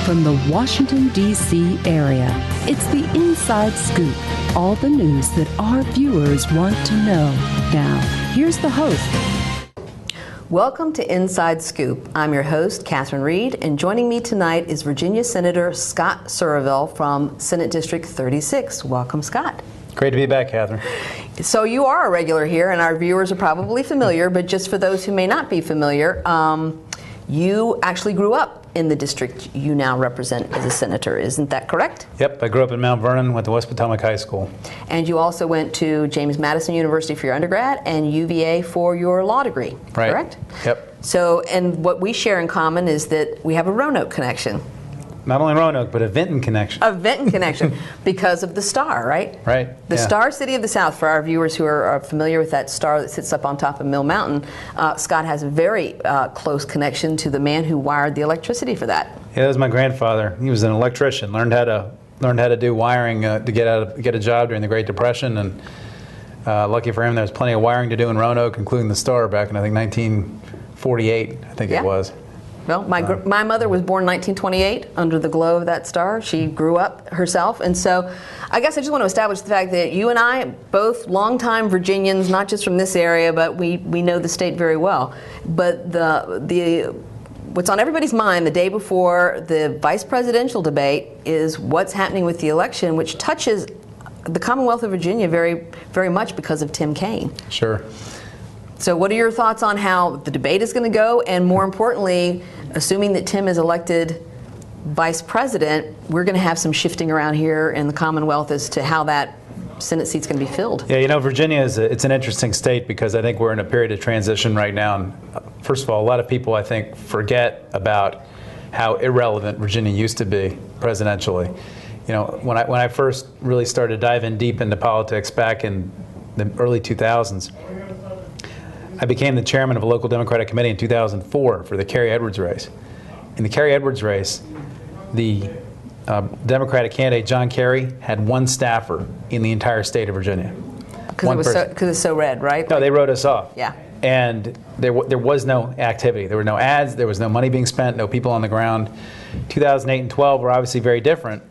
from the Washington, D.C. area. It's the Inside Scoop, all the news that our viewers want to know. Now, here's the host. Welcome to Inside Scoop. I'm your host, Catherine Reed, and joining me tonight is Virginia Senator Scott Surovell from Senate District 36. Welcome, Scott. Great to be back, Catherine. So you are a regular here, and our viewers are probably familiar, but just for those who may not be familiar, you actually grew up in the district you now represent as a senator. Isn't that correct? Yep, I grew up in Mount Vernon, went to West Potomac High School. And you also went to James Madison University for your undergrad and UVA for your law degree, right. Correct? Yep. So, and what we share in common is that we have a Roanoke connection. Not only Roanoke, but a Vinton connection. A Vinton connection because of the star, right? Right. The Star City of the South, for our viewers who are familiar with that star that sits up on top of Mill Mountain, Scott has a very close connection to the man who wired the electricity for that. Yeah, that was my grandfather. He was an electrician, learned how to do wiring to get a job during the Great Depression, and lucky for him, there was plenty of wiring to do in Roanoke, including the star back in, I think, 1948, I think it was. Well, my mother was born in 1928 under the glow of that star. She grew up herself. And so I guess I just want to establish the fact that you and I, both longtime Virginians, not just from this area, but we know the state very well. But what's on everybody's mind the day before the vice presidential debate is what's happening with the election, which touches the Commonwealth of Virginia very, very much because of Tim Kaine. Sure. So what are your thoughts on how the debate is going to go? And more importantly, assuming that Tim is elected vice president, we're going to have some shifting around here in the Commonwealth as to how that Senate seat's going to be filled. Yeah, you know, Virginia it's an interesting state because I think we're in a period of transition right now. And first of all, a lot of people, I think, forget about how irrelevant Virginia used to be presidentially. You know, when I first really started diving deep into politics back in the early 2000s, I became the chairman of a local Democratic committee in 2004 for the Kerry Edwards race. In the Kerry Edwards race, the Democratic candidate, John Kerry, had one staffer in the entire state of Virginia. Because it's so red, right? No, they wrote us off. Yeah. And there was no activity. There were no ads. There was no money being spent, no people on the ground. 2008 and 12 were obviously very different.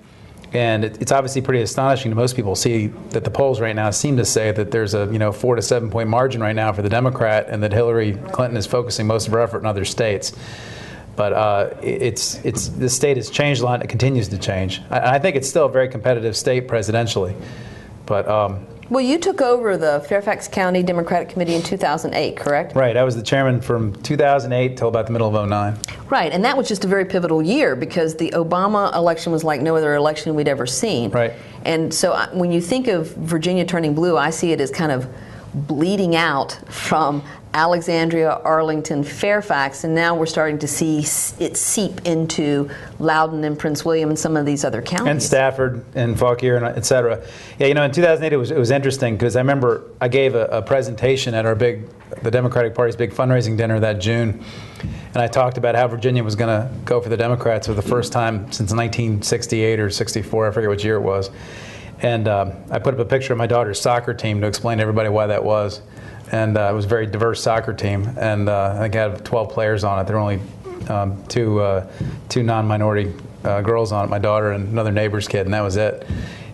And it's obviously pretty astonishing to most people see that the polls right now seem to say that there's a 4 to 7 point margin right now for the Democrat, and that Hillary Clinton is focusing most of her effort in other states. But the state has changed a lot. It continues to change. I think it's still a very competitive state presidentially. But well, you took over the Fairfax County Democratic Committee in 2008, correct? Right. I was the chairman from 2008 till about the middle of 2009. Right, and that was just a very pivotal year because the Obama election was like no other election we'd ever seen. Right. And so when you think of Virginia turning blue, I see it as kind of bleeding out from Alexandria, Arlington, Fairfax, and now we're starting to see it seep into Loudoun and Prince William and some of these other counties. And Stafford and Fauquier, and et cetera. Yeah, you know, in 2008 it was interesting because I remember I gave a presentation at the Democratic Party's big fundraising dinner that June, and I talked about how Virginia was going to go for the Democrats for the first time since 1968 or 64, I forget which year it was. And I put up a picture of my daughter's soccer team to explain to everybody why that was. And it was a very diverse soccer team, and I think I had 12 players on it. There were only two non-minority girls on it, my daughter and another neighbor's kid, and that was it.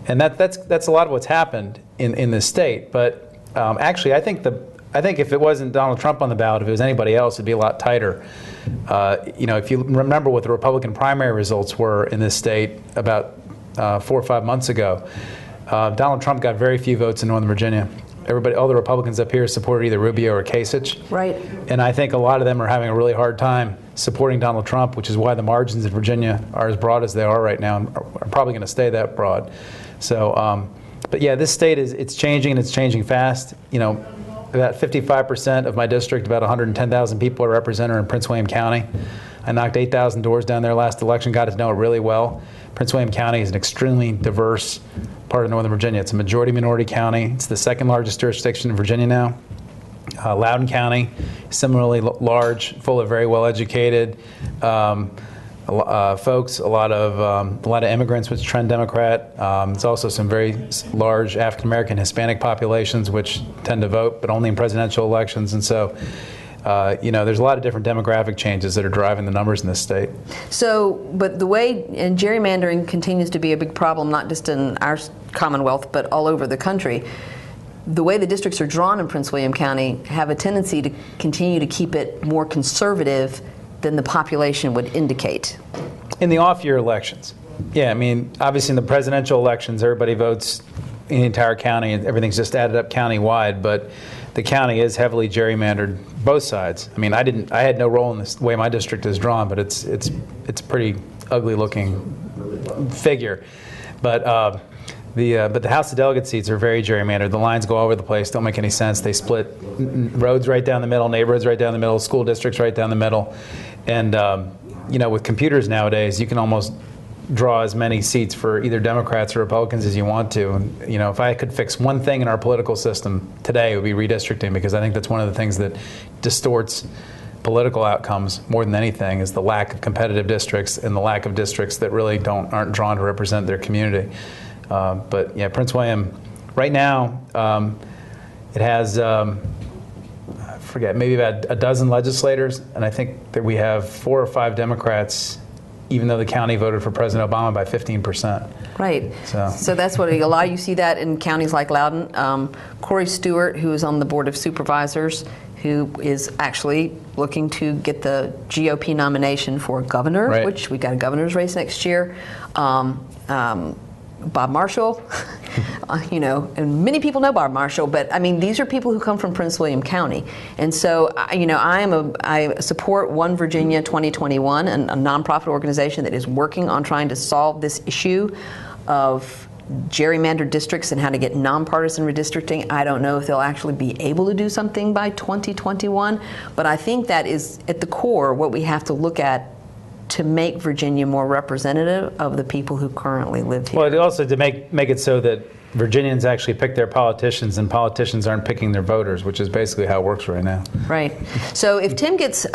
And that's a lot of what's happened in this state. But actually, I think if it wasn't Donald Trump on the ballot, if it was anybody else, it'd be a lot tighter. If you remember what the Republican primary results were in this state about 4 or 5 months ago, Donald Trump got very few votes in Northern Virginia. All the Republicans up here supported either Rubio or Kasich. Right. And I think a lot of them are having a really hard time supporting Donald Trump, which is why the margins in Virginia are as broad as they are right now, and are probably going to stay that broad. So, but yeah, this state it's changing, and it's changing fast. You know, about 55% of my district, about 110,000 people are represented in Prince William County. I knocked 8,000 doors down there last election, got to know it really well. Prince William County is an extremely diverse part of Northern Virginia. It's a majority-minority county. It's the second largest jurisdiction in Virginia now. Loudoun County, similarly large, full of very well-educated folks, a lot of immigrants, which trend Democrat. It's also some very large African-American, Hispanic populations, which tend to vote, but only in presidential elections. And so There's a lot of different demographic changes that are driving the numbers in this state. So, but the way, and gerrymandering continues to be a big problem, not just in our Commonwealth, but all over the country. The way the districts are drawn in Prince William County have a tendency to continue to keep it more conservative than the population would indicate. In the off-year elections. Yeah, I mean, obviously in the presidential elections, everybody votes in the entire county and everything's just added up county-wide, but the county is heavily gerrymandered, both sides. I mean, I had no role in this, the way my district is drawn, but it's a pretty ugly-looking figure. But the House of Delegate seats are very gerrymandered. The lines go all over the place, don't make any sense. They split roads right down the middle, neighborhoods right down the middle, school districts right down the middle. And, with computers nowadays, you can almost draw as many seats for either Democrats or Republicans as you want to. And, if I could fix one thing in our political system today, it would be redistricting, because I think that's one of the things that distorts political outcomes more than anything, is the lack of competitive districts and the lack of districts that really aren't drawn to represent their community. But yeah, Prince William, right now, it has, I forget, maybe about a dozen legislators, and I think that we have 4 or 5 Democrats, even though the county voted for President Obama by 15%. Right. So that's what a lot of you see that in counties like Loudoun. Corey Stewart, who is on the Board of Supervisors, who is actually looking to get the GOP nomination for governor, right, which we got a governor's race next year. Bob Marshall, and many people know Bob Marshall, but I mean, these are people who come from Prince William County. And so, I support One Virginia 2021, a nonprofit organization that is working on trying to solve this issue of gerrymandered districts and how to get nonpartisan redistricting. I don't know if they'll actually be able to do something by 2021, but I think that is at the core what we have to look at to make Virginia more representative of the people who currently live here. Well, also to make it so that Virginians actually pick their politicians and politicians aren't picking their voters, which is basically how it works right now. Right. So if Tim gets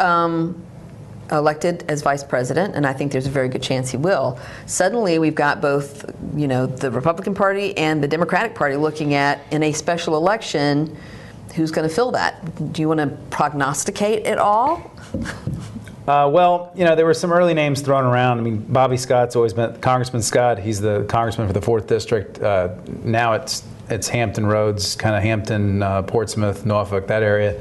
elected as vice president, and I think there's a very good chance he will, suddenly we've got both, the Republican Party and the Democratic Party looking at, in a special election, who's going to fill that. Do you want to prognosticate at all? Well, there were some early names thrown around. I mean, Bobby Scott's always been, Congressman Scott, he's the congressman for the 4th District. Now it's Hampton Roads, kind of Hampton, Portsmouth, Norfolk, that area.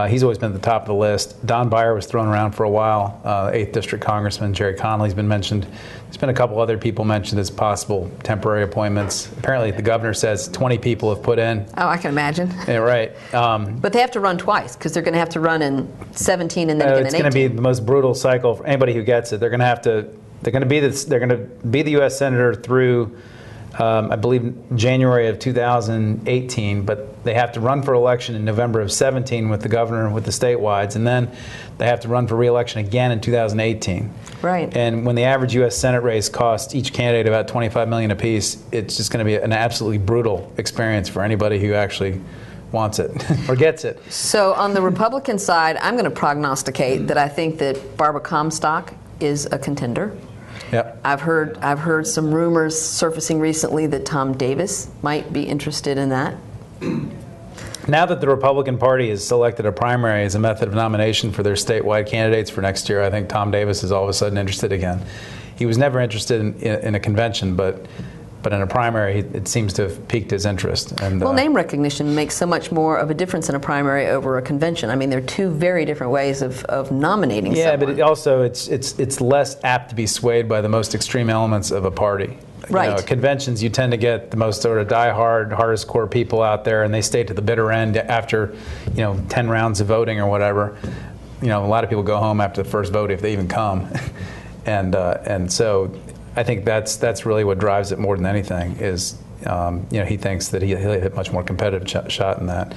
He's always been at the top of the list. Don Beyer was thrown around for a while. 8th District Congressman Jerry Connolly's been mentioned. There's been a couple other people mentioned as possible temporary appointments. Apparently, the governor says 20 people have put in. Oh, I can imagine. Yeah, right. But they have to run twice, because they're going to have to run in 17 and then again in 18. It's going to be the most brutal cycle for anybody who gets it. They're going to be the U.S. senator through, I believe, January of 2018, but they have to run for election in November of 17 with the governor, with the statewides, and then they have to run for re-election again in 2018. Right. And when the average U.S. Senate race costs each candidate about $25 million apiece, it's just going to be an absolutely brutal experience for anybody who actually wants it or gets it. So on the Republican side, I'm going to prognosticate that I think that Barbara Comstock is a contender. Yep. I've heard some rumors surfacing recently that Tom Davis might be interested in that. Now that the Republican Party has selected a primary as a method of nomination for their statewide candidates for next year, I think Tom Davis is all of a sudden interested again. He was never interested in a convention, but in a primary, it seems to have piqued his interest. And, well, name recognition makes so much more of a difference in a primary over a convention. I mean, they're two very different ways of nominating someone. Yeah, but it's less apt to be swayed by the most extreme elements of a party. Right. At conventions, you tend to get the most sort of die-hard, hardest core people out there, and they stay to the bitter end after, 10 rounds of voting or whatever. A lot of people go home after the first vote if they even come, and so I think that's really what drives it more than anything. Is he thinks that he'll hit a much more competitive shot in that.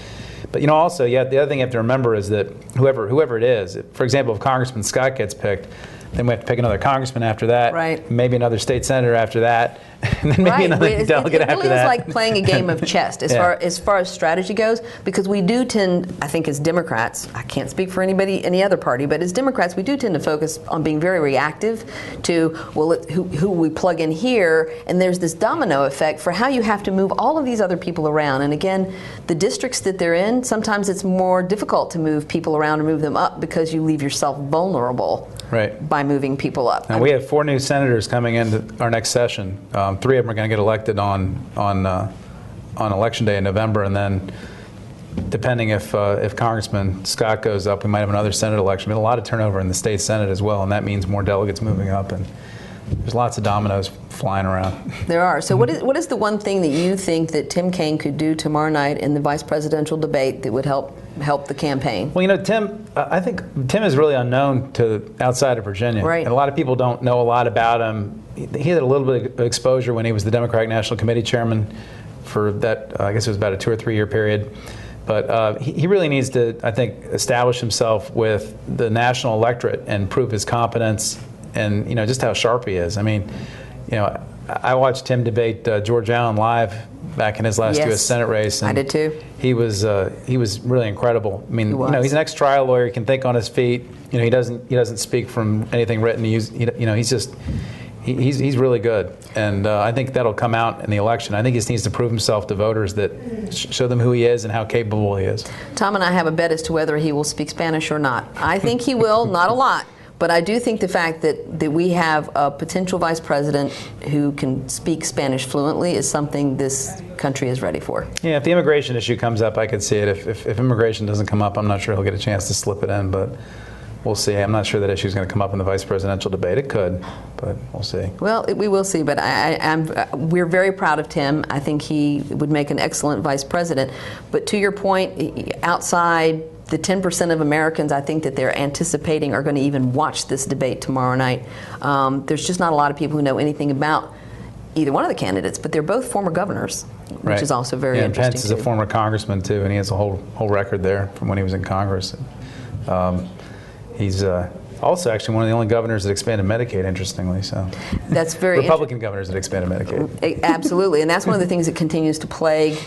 But also, the other thing you have to remember is that whoever it is, for example, if Congressman Scott gets picked, then we have to pick another congressman after that, right? Maybe another state senator after that, and then maybe another delegate after that. It really is like playing a game of chess as far as strategy goes, because we do tend, I think as Democrats, I can't speak for any other party, but as Democrats, we do tend to focus on being very reactive to, well, who we plug in here, and there's this domino effect for how you have to move all of these other people around. And again, the districts that they're in, sometimes it's more difficult to move people around or move them up because you leave yourself vulnerable by moving people up. And we have 4 new senators coming into our next session. 3 of them are going to get elected on Election Day in November, and then depending if Congressman Scott goes up, we might have another Senate election. We have a lot of turnover in the state Senate as well, and that means more delegates moving up, and there's lots of dominoes flying around. There are. So what is the one thing that you think that Tim Kaine could do tomorrow night in the vice presidential debate that would help the campaign? Well, you know, Tim, I think Tim is really unknown to outside of Virginia. Right. And a lot of people don't know a lot about him. He had a little bit of exposure when he was the Democratic National Committee chairman for that, I guess it was about a 2 or 3 year period. But he really needs to, I think, establish himself with the national electorate and prove his competence and, you know, just how sharp he is. I mean, you know, I watched Tim debate George Allen live back in his last U.S. Senate race. And I did too. He was really incredible. I mean, you know, he's an ex-trial lawyer. He can think on his feet. You know, he doesn't speak from anything written. He's really good, and I think that'll come out in the election. I think he just needs to prove himself to voters, that show them who he is and how capable he is. Tom and I have a bet as to whether he will speak Spanish or not. I think he will, not a lot. But I do think the fact that we have a potential vice president who can speak Spanish fluently is something this country is ready for. Yeah, if the immigration issue comes up, I could see it. If immigration doesn't come up, I'm not sure he'll get a chance to slip it in, but we'll see. I'm not sure that issue is going to come up in the vice presidential debate. It could, but we'll see. Well, we will see, but we're very proud of Tim. I think he would make an excellent vice president. But to your point, outside the 10% of Americans I think that they're anticipating are going to even watch this debate tomorrow night, there's just not a lot of people who know anything about either one of the candidates, but they're both former governors, which is also very interesting. Pence is a former congressman too, and he has a whole record there from when he was in Congress. He's also actually one of the only governors that expanded Medicaid, interestingly. So that's very Republican governors that expanded Medicaid. Absolutely, and that's one of the things that continues to plague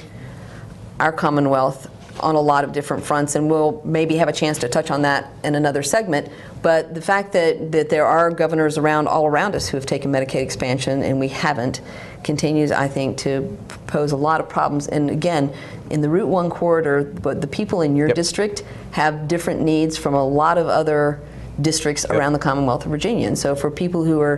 our Commonwealth on a lot of different fronts, and we'll maybe have a chance to touch on that in another segment. But the fact that there are governors all around us who have taken Medicaid expansion and we haven't continues, I think, to pose a lot of problems. And again, in the Route 1 corridor, but the people in your district have different needs from a lot of other districts around the Commonwealth of Virginia. And so for people who are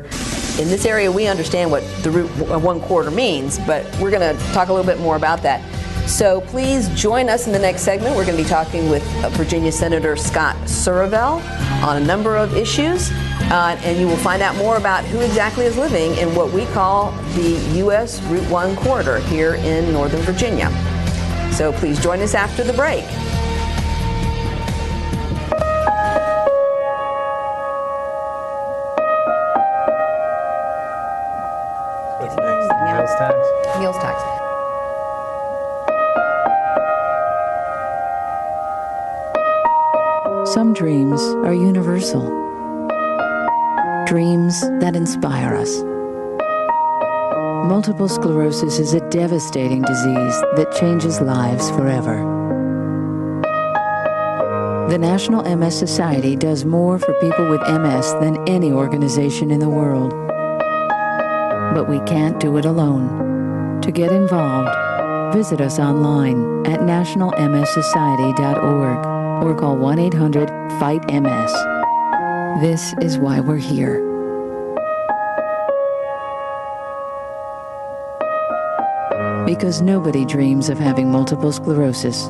in this area, we understand what the Route 1 corridor means, but we're going to talk a little bit more about that. So please join us in the next segment. We're going to be talking with Virginia Senator Scott Surovell on a number of issues, and you will find out more about who exactly is living in what we call the U.S. Route 1 corridor here in Northern Virginia. So please join us after the break. What's next? Meals tax? Meals tax. Some dreams are universal. Dreams that inspire us. Multiple sclerosis is a devastating disease that changes lives forever. The National MS Society does more for people with MS than any organization in the world. But we can't do it alone. To get involved, visit us online at nationalmssociety.org. or call 1-800-FIGHT-MS. This is why we're here. Because nobody dreams of having multiple sclerosis.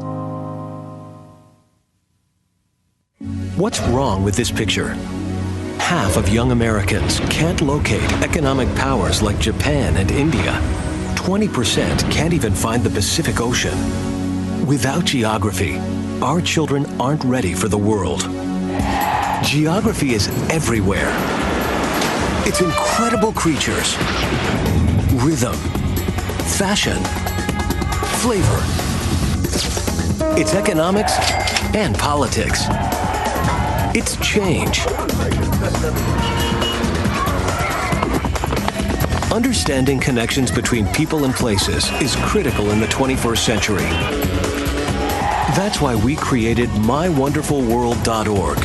What's wrong with this picture? Half of young Americans can't locate economic powers like Japan and India. 20% can't even find the Pacific Ocean. Without geography, our children aren't ready for the world. Geography is everywhere. It's incredible creatures, rhythm, fashion, flavor. It's economics and politics. It's change. Understanding connections between people and places is critical in the 21st century. That's why we created mywonderfulworld.org.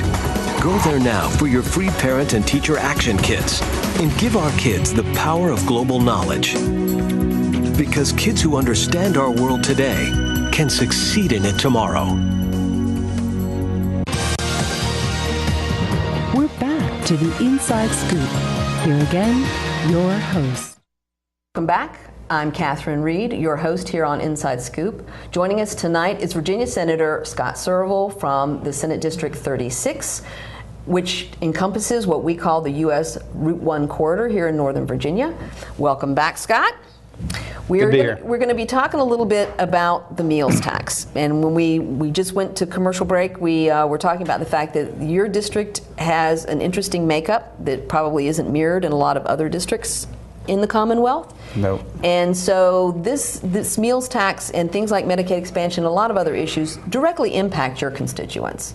Go there now for your free parent and teacher action kits and give our kids the power of global knowledge. Because kids who understand our world today can succeed in it tomorrow. We're back to the Inside Scoop. Here again, your host. Welcome back. I'm Catherine Reed, your host here on Inside Scoop. Joining us tonight is Virginia Senator Scott Surovell from the Senate District 36, which encompasses what we call the U.S. Route 1 corridor here in Northern Virginia. Welcome back, Scott. We're going to be talking a little bit about the meals tax. And when we just went to commercial break, we were talking about the fact that your district has an interesting makeup that probably isn't mirrored in a lot of other districts in the Commonwealth. No. And so this meals tax and things like Medicaid expansion, a lot of other issues directly impact your constituents.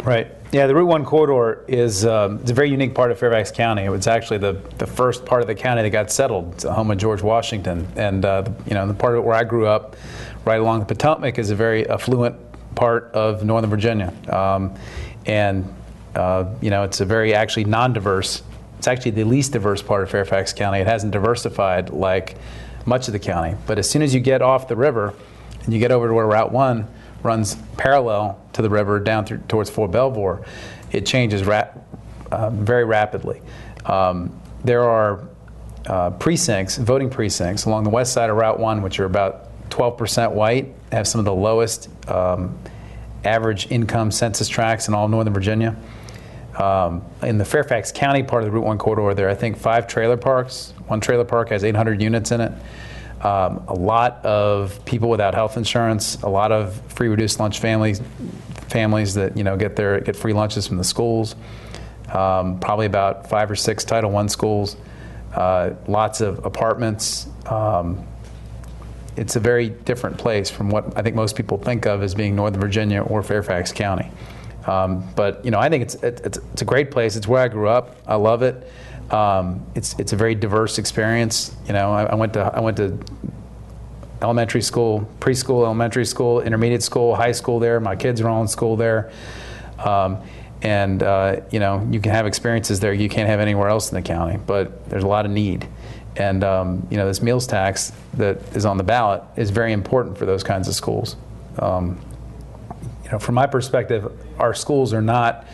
Right. Yeah, the Route 1 corridor is it's a very unique part of Fairfax County. It was actually the first part of the county that got settled. It's the home of George Washington. And the part of where I grew up, right along the Potomac, is a very affluent part of Northern Virginia. It's a very actually non-diverse. It's actually the least diverse part of Fairfax County. It hasn't diversified like much of the county. But as soon as you get off the river and you get over to where Route 1 runs parallel to the river down towards Fort Belvoir, it changes very rapidly. There are voting precincts along the west side of Route 1, which are about 12% white, have some of the lowest average income census tracts in all of Northern Virginia. In the Fairfax County part of the Route 1 corridor, there are, I think, 5 trailer parks. One trailer park has 800 units in it. A lot of people without health insurance, a lot of free reduced lunch families that get free lunches from the schools. Probably about 5 or 6 Title I schools. Lots of apartments. It's a very different place from what I think most people think of as being Northern Virginia or Fairfax County. But I think it's a great place. It's where I grew up. I love it. It's a very diverse experience. I went to elementary school, preschool, elementary school, intermediate school, high school there. My kids are all in school there. You can have experiences there you can't have anywhere else in the county, but there's a lot of need. And this meals tax that is on the ballot is very important for those kinds of schools. From my perspective, our schools are not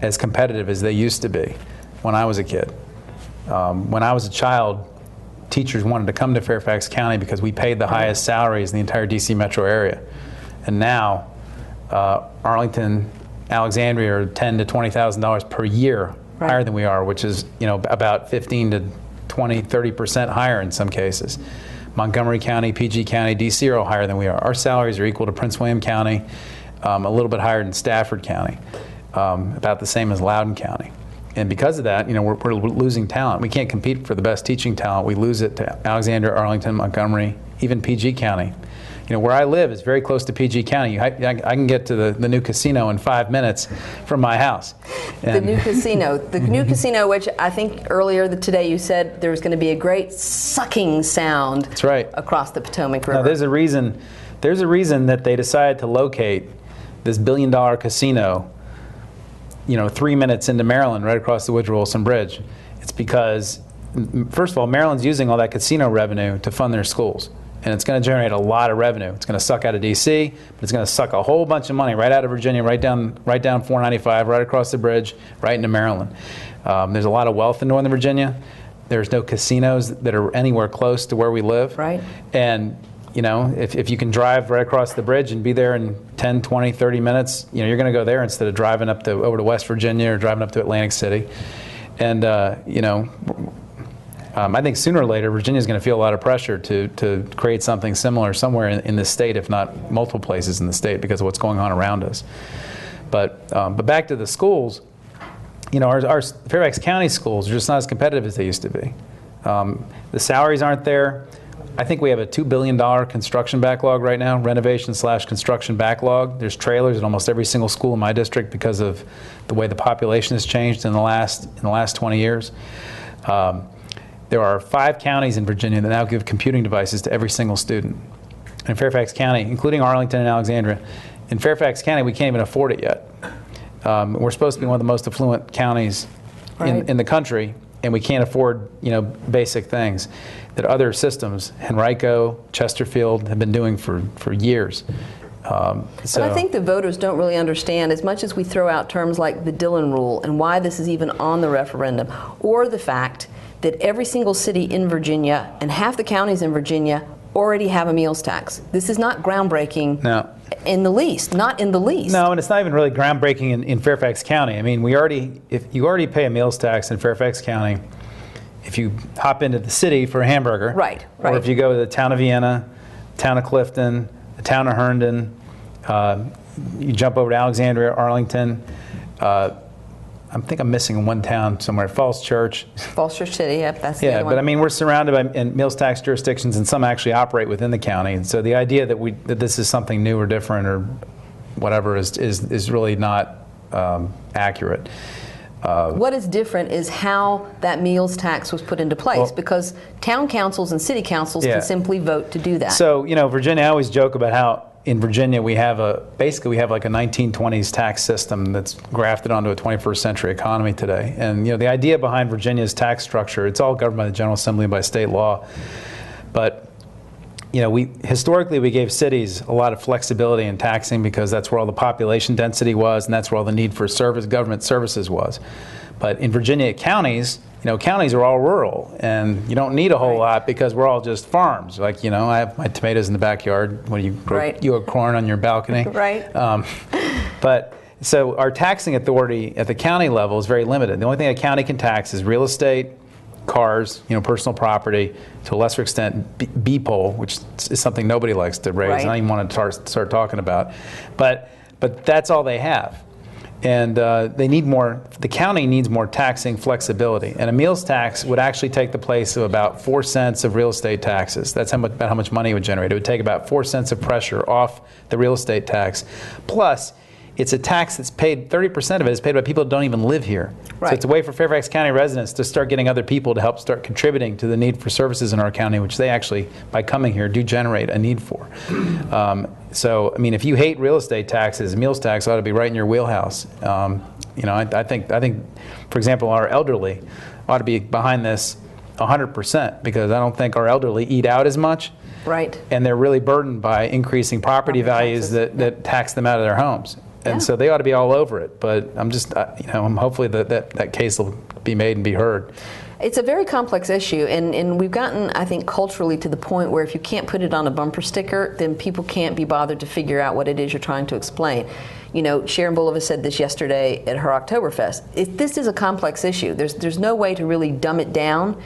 as competitive as they used to be when I was a kid. When I was a child, teachers wanted to come to Fairfax County because we paid the highest salaries in the entire DC metro area. And now, Arlington, Alexandria are $10,000 to $20,000 per year higher than we are, which is about 15 to 20, 30% higher in some cases. Montgomery County, PG County, DC are all higher than we are. Our salaries are equal to Prince William County, a little bit higher than Stafford County, about the same as Loudoun County. And because of that, we're losing talent. We can't compete for the best teaching talent. We lose it to Alexandria, Arlington, Montgomery, even PG County. Where I live is very close to PG County. I can get to the new casino in 5 minutes from my house. The new casino, which I think earlier today you said there was going to be a great sucking sound. That's right. Across the Potomac River. Now, there's a reason that they decided to locate this billion-dollar casino 3 minutes into Maryland, right across the Woodrow Wilson Bridge. It's because, first of all, Maryland's using all that casino revenue to fund their schools. And it's going to generate a lot of revenue. It's going to suck out of D.C., but it's going to suck a whole bunch of money right out of Virginia, right down 495, right across the bridge, right into Maryland. There's a lot of wealth in Northern Virginia. There's no casinos that are anywhere close to where we live. Right. And if you can drive right across the bridge and be there in 10, 20, 30 minutes, you're going to go there instead of driving over to West Virginia or driving up to Atlantic City. And, I think sooner or later, Virginia's going to feel a lot of pressure to create something similar somewhere in the state, if not multiple places in the state, because of what's going on around us. But back to the schools, our Fairfax County schools are just not as competitive as they used to be. The salaries aren't there. I think we have a $2 billion construction backlog right now, renovation/construction backlog. There's trailers at almost every single school in my district because of the way the population has changed in the last 20 years. there are 5 counties in Virginia that now give computing devices to every single student. In Fairfax County, including Arlington and Alexandria, in Fairfax County, we can't even afford it yet. We're supposed to be one of the most affluent counties in the country, and we can't afford, basic things that other systems, Henrico, Chesterfield, have been doing for years. But I think the voters don't really understand, as much as we throw out terms like the Dillon Rule and why this is even on the referendum, or the fact that every single city in Virginia and half the counties in Virginia already have a meals tax. This is not groundbreaking. No. In the least, not in the least. No, and it's not even really groundbreaking in Fairfax County. I mean, if you already pay a meals tax in Fairfax County, if you hop into the city for a hamburger, right. Or if you go to the town of Vienna, town of Clifton, the town of Herndon, you jump over to Alexandria, Arlington. I think I'm missing one town somewhere. Falls Church. Falls Church City, yep, that's the other one. But I mean, we're surrounded by meals tax jurisdictions, and some actually operate within the county. And so the idea that this is something new or different or whatever is really not accurate. What is different is how that meals tax was put into place, because town councils and city councils can simply vote to do that. So, Virginia, I always joke about how in Virginia we have basically like a 1920s tax system that's grafted onto a 21st century economy today. And the idea behind Virginia's tax structure, it's all governed by the General Assembly and by state law. But historically we gave cities a lot of flexibility in taxing because that's where all the population density was, and that's where all the need for government services was. But in Virginia, counties are all rural, and you don't need a whole lot because we're all just farms. Like, I have my tomatoes in the backyard when you grow corn on your balcony. Right. But so our taxing authority at the county level is very limited. The only thing a county can tax is real estate, cars, personal property, to a lesser extent B-poll, which is something nobody likes to raise. And I don't even want to start talking about. But that's all they have. And they need more. The county needs more taxing flexibility, and a meals tax would actually take the place of about 4 cents of real estate taxes. That's about how much money it would generate. It would take about 4 cents of pressure off the real estate tax. Plus, it's a tax that's paid, 30% of it is paid by people that don't even live here. Right. So it's a way for Fairfax County residents to start getting other people to help start contributing to the need for services in our county, which they actually, by coming here, do generate a need for. So, I mean, if you hate real estate taxes, meals tax ought to be right in your wheelhouse. I think, for example, our elderly ought to be behind this 100%, because I don't think our elderly eat out as much. Right. And they're really burdened by increasing property values that tax them out of their homes. And so they ought to be all over it. But I'm just, I'm hopefully that case will be made and be heard. It's a very complex issue, and we've gotten, I think, culturally to the point where if you can't put it on a bumper sticker, then people can't be bothered to figure out what it is you're trying to explain. Sharon Bulova said this yesterday at her Oktoberfest. This is a complex issue. There's no way to really dumb it down.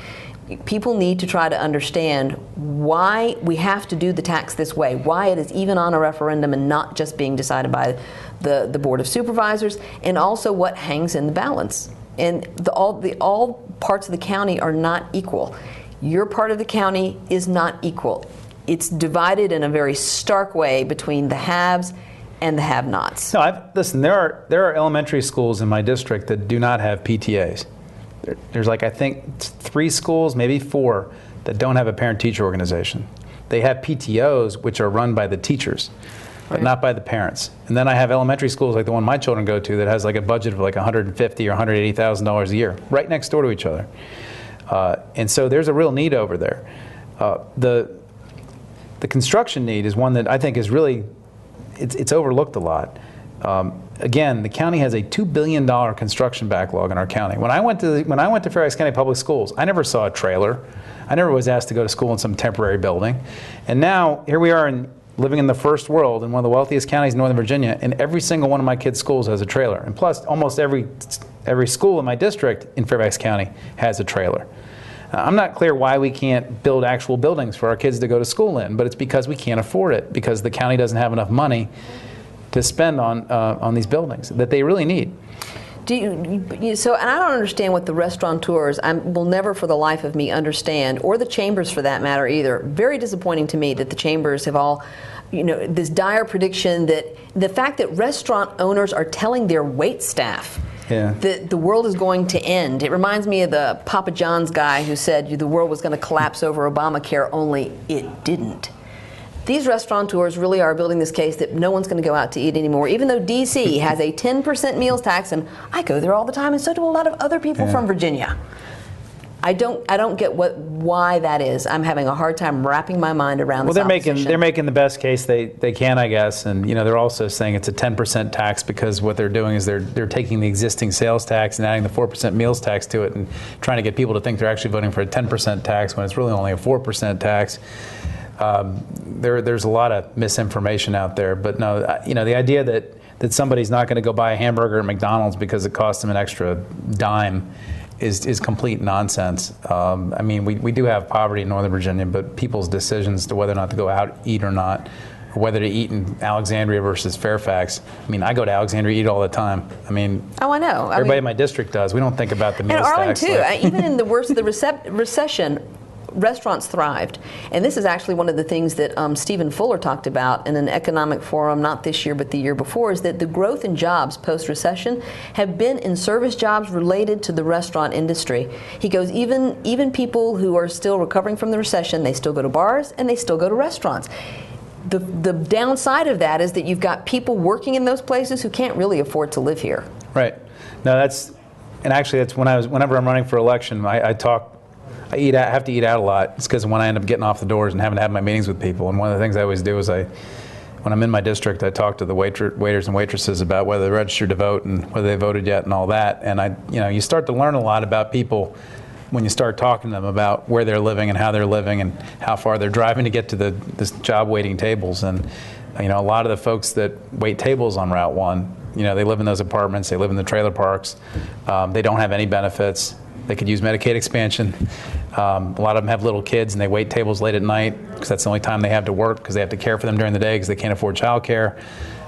People need to try to understand why we have to do the tax this way, why it is even on a referendum and not just being decided by the Board of Supervisors, and also what hangs in the balance. And all parts of the county are not equal. Your part of the county is not equal. It's divided in a very stark way between the haves and the have-nots. No, listen, there are elementary schools in my district that do not have PTAs. There's I think 3 schools, maybe 4, that don't have a parent-teacher organization. They have PTOs, which are run by the teachers, but not by the parents. And then I have elementary schools like the one my children go to that has a budget of $150,000 or $180,000 a year, right next door to each other. And so there's a real need over there. The construction need is one that I think is really, it's overlooked a lot. Again, the county has a $2 billion construction backlog in our county. When I went to Fairfax County Public Schools, I never saw a trailer. I never was asked to go to school in some temporary building. And now here we are living in the first world in one of the wealthiest counties in Northern Virginia, and every single one of my kids' schools has a trailer. And plus, almost every school in my district in Fairfax County has a trailer. I'm not clear why we can't build actual buildings for our kids to go to school in, but it's because we can't afford it, because the county doesn't have enough money to spend on these buildings that they really need. And I don't understand what the restaurateurs, will never for the life of me understand, or the chambers for that matter either. Very disappointing to me that the chambers have all, this dire prediction that the fact that restaurant owners are telling their wait staff that the world is going to end. It reminds me of the Papa John's guy who said the world was going to collapse over Obamacare, only it didn't. These restaurateurs really are building this case that no one's going to go out to eat anymore, even though D.C. has a 10% meals tax, and I go there all the time, and so do a lot of other people from Virginia. I don't get why that is. I'm having a hard time wrapping my mind around this. Well, they're making the best case they can, I guess, and they're also saying it's a 10% tax because what they're doing is they're taking the existing sales tax and adding the 4% meals tax to it and trying to get people to think they're actually voting for a 10% tax when it's really only a 4% tax. There's a lot of misinformation out there, but no, the idea that somebody's not going to go buy a hamburger at McDonald's because it costs them an extra dime is complete nonsense. I mean, we do have poverty in Northern Virginia, but people's decisions to whether or not to go out eat or not, or whether to eat in Alexandria versus Fairfax. I mean, I go to Alexandria eat all the time. I mean, I know. Everybody in my district does. We don't think about the meals tax. And tax. Arlington too. Even in the worst of the recession, restaurants thrived. And this is actually one of the things that Stephen Fuller talked about in an economic forum, not this year, but the year before, is that the growth in jobs post-recession have been in service jobs related to the restaurant industry. He goes, even people who are still recovering from the recession, they still go to bars and they still go to restaurants. The downside of that is that you've got people working in those places who can't really afford to live here. Right. No, that's whenever I'm running for election, I have to eat out a lot. It's because when I end up getting off the doors and having to have my meetings with people, and one of the things I always do is when I'm in my district, I talk to the waiters and waitresses about whether they're registered to vote and whether they voted yet and all that. And you start to learn a lot about people when you start talking to them about where they're living and how they're living and how far they're driving to get to this job waiting tables. And a lot of the folks that wait tables on Route 1, they live in those apartments, they live in the trailer parks, they don't have any benefits. They could use Medicaid expansion. A lot of them have little kids and they wait tables late at night because that's the only time they have to work because they have to care for them during the day because they can't afford childcare.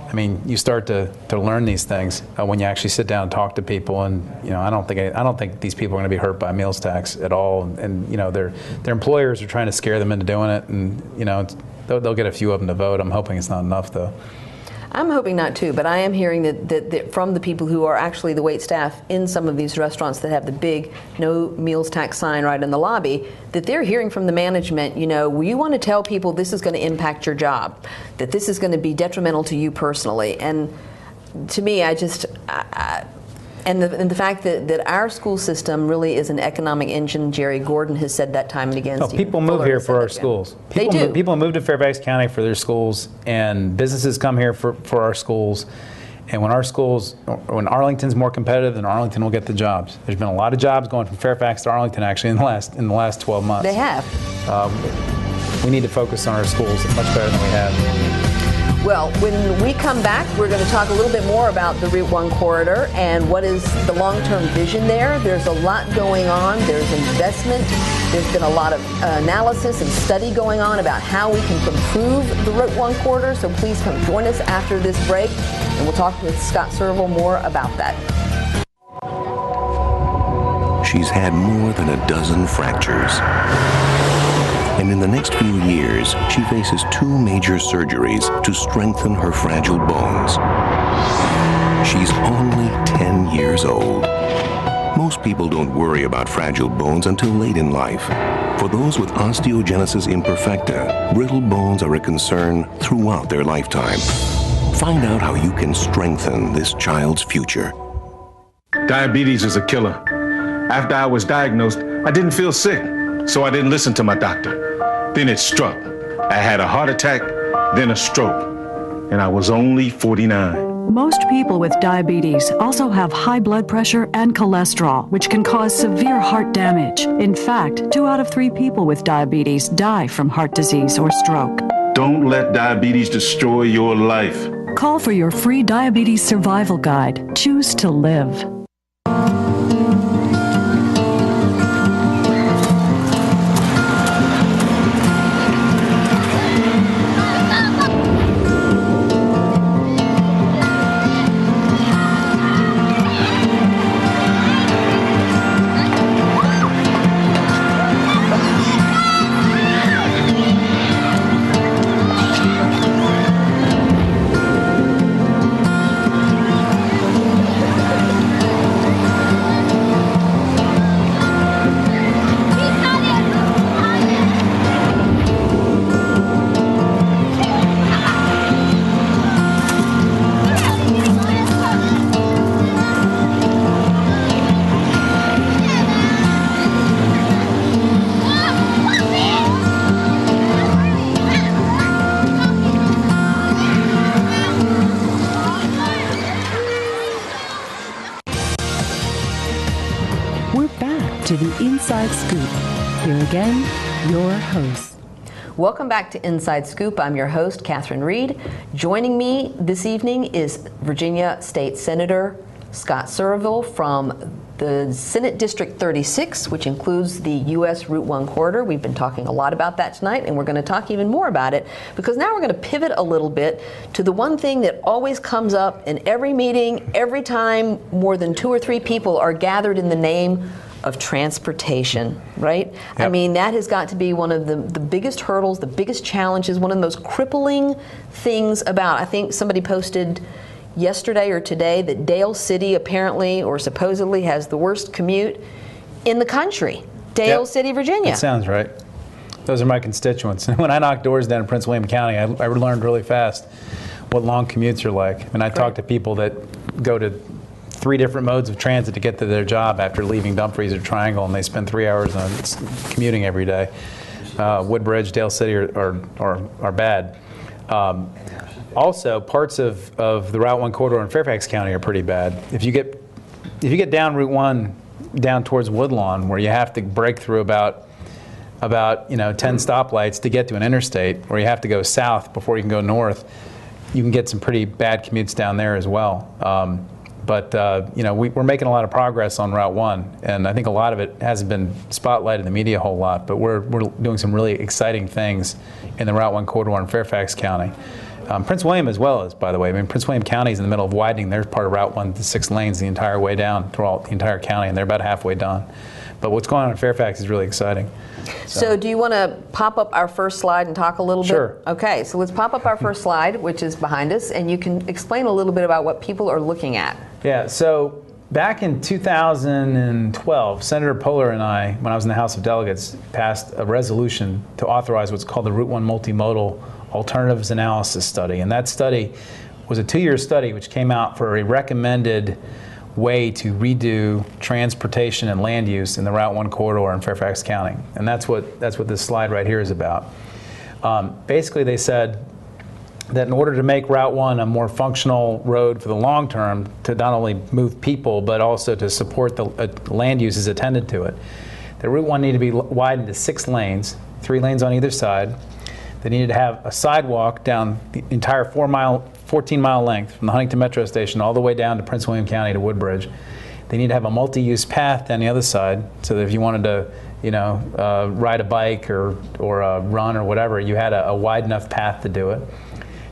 I mean, you start to learn these things when you actually sit down and talk to people, and I don't think these people are going to be hurt by a meals tax at all. And their employers are trying to scare them into doing it, and they'll get a few of them to vote. I'm hoping it's not enough though. I'm hoping not too, but I am hearing that from the people who are actually the wait staff in some of these restaurants that have the big no meals tax sign right in the lobby, that they're hearing from the management, you want to tell people this is going to impact your job, that this is going to be detrimental to you personally. And to me, and the fact that our school system really is an economic engine, Jerry Gordon has said that time and again. Oh, people move here for our schools. They do. People move to Fairfax County for their schools, and businesses come here for our schools. And when Arlington's more competitive, then Arlington will get the jobs. There's been a lot of jobs going from Fairfax to Arlington actually in the last 12 months. They have. We need to focus on our schools much better than we have. Well, when we come back, we're going to talk a little bit more about the Route 1 corridor and what is the long-term vision there. There's a lot going on. There's investment. There's been a lot of analysis and study going on about how we can improve the Route 1 corridor. So please come join us after this break, and we'll talk with Scott Surovell more about that. She's had more than a dozen fractures. And in the next few years, she faces 2 major surgeries to strengthen her fragile bones. She's only 10 years old. Most people don't worry about fragile bones until late in life. For those with osteogenesis imperfecta, brittle bones are a concern throughout their lifetime. Find out how you can strengthen this child's future. Diabetes is a killer. After I was diagnosed, I didn't feel sick, so I didn't listen to my doctor. Then it struck. I had a heart attack, then a stroke, and I was only 49. Most people with diabetes also have high blood pressure and cholesterol, which can cause severe heart damage. In fact, 2 out of 3 people with diabetes die from heart disease or stroke. Don't let diabetes destroy your life. Call for your free diabetes survival guide. Choose to live. to the Inside Scoop. Here again, your host. Welcome back to Inside Scoop. I'm your host, Catherine Reed. Joining me this evening is Virginia State Senator Scott Surovell from the Senate District 36, which includes the U.S. Route 1 corridor. We've been talking a lot about that tonight, and we're going to talk even more about it because now we're going to pivot a little bit to the one thing that always comes up in every meeting, every time more than 2 or 3 people are gathered in the name of transportation, right? Yep. I mean, that has got to be one of the biggest hurdles, the biggest challenges, one of the most crippling things about, I think somebody posted yesterday or today that Dale City apparently or supposedly has the worst commute in the country. Dale City, Virginia. That sounds right. Those are my constituents. When I knocked doors down in Prince William County, I learned really fast what long commutes are like. And I talk to people that go to 3 different modes of transit to get to their job after leaving Dumfries or Triangle, and they spend 3 hours on commuting every day. Woodbridge, Dale City are bad. Also, parts of the Route 1 corridor in Fairfax County are pretty bad. If you get down Route 1 down towards Woodlawn, where you have to break through about 10 stoplights to get to an interstate, or you have to go south before you can go north, you can get some pretty bad commutes down there as well. We're making a lot of progress on Route 1, and I think a lot of it hasn't been spotlighted in the media a whole lot, but we're doing some really exciting things in the Route 1 corridor in Fairfax County. Prince William as well as, by the way. I mean, Prince William County is in the middle of widening. They're part of Route 1 to 6 lanes the entire way down throughout the entire county, and they're about halfway done. But what's going on in Fairfax is really exciting. So do you want to pop up our first slide and talk a little bit? Sure. Okay, so let's pop up our first slide, which is behind us, and you can explain a little bit about what people are looking at. Yeah, so back in 2012, Senator Poehler and I, when I was in the House of Delegates, passed a resolution to authorize what's called the Route 1 Multimodal Alternatives Analysis Study. And that study was a 2-year study which came out for a recommended way to redo transportation and land use in the Route 1 corridor in Fairfax County. And that's what this slide right here is about. Basically, they said that in order to make Route 1 a more functional road for the long term, to not only move people, but also to support the land uses attended to it, the Route 1 needed to be widened to 6 lanes, 3 lanes on either side. They needed to have a sidewalk down the entire 14-mile length from the Huntington Metro Station all the way down to Prince William County to Woodbridge. They need to have a multi-use path down the other side, so that if you wanted to, ride a bike or run or whatever, you had a wide enough path to do it.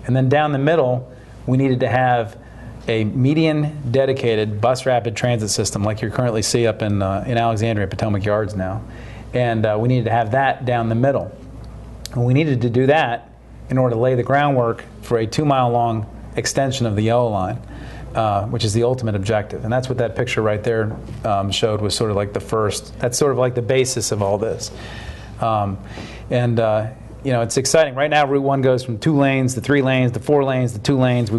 And then down the middle, we needed to have a median dedicated bus rapid transit system like you currently see up in Alexandria, Potomac Yards now. And we needed to have that down the middle. And we needed to do that in order to lay the groundwork for a 2-mile-long extension of the yellow line, which is the ultimate objective. And that's what that picture right there showed, was sort of like the first, that's sort of like the basis of all this. It's exciting. Right now, Route 1 goes from 2 lanes to 3 lanes to 4 lanes to 2 lanes. We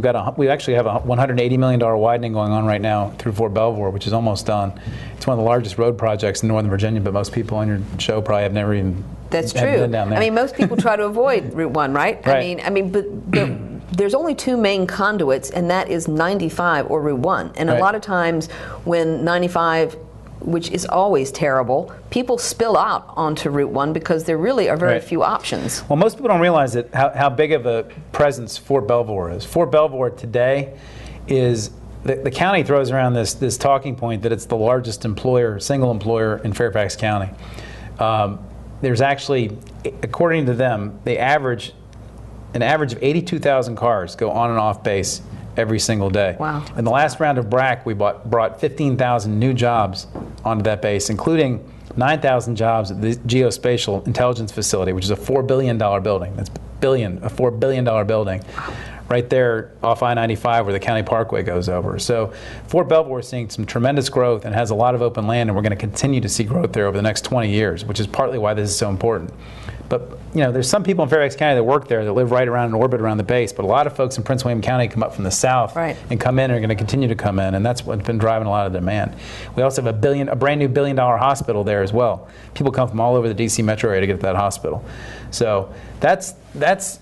actually have a $180 million widening going on right now through Fort Belvoir, which is almost done. It's one of the largest road projects in Northern Virginia, but most people on your show probably have never even That's true. been down there. I mean, most people try to avoid Route 1, right? Right. But there's only 2 main conduits, and that is 95 or Route 1. And Right. a lot of times when 95, which is always terrible, people spill out onto Route 1 because there really are very Right. few options. Well, most people don't realize that how big of a presence Fort Belvoir is. Fort Belvoir today is, the county throws around this talking point that it's the largest single employer in Fairfax County. There's actually, according to them, an average of 82,000 cars go on and off base every single day. Wow. In the last round of BRAC, we brought 15,000 new jobs onto that base, including 9,000 jobs at the Geospatial Intelligence Facility, which is a $4 billion building. That's a $4 billion building. Right there off I-95 where the county parkway goes over. So Fort Belvoir is seeing some tremendous growth and has a lot of open land, and we're going to continue to see growth there over the next 20 years, which is partly why this is so important. But there's some people in Fairfax County that work there that live right around and orbit around the base, but a lot of folks in Prince William County come up from the south Right. and come in and are going to continue to come in, and that's what's been driving a lot of the demand. We also have a brand new $1 billion hospital there as well. People come from all over the DC metro area to get to that hospital. So that's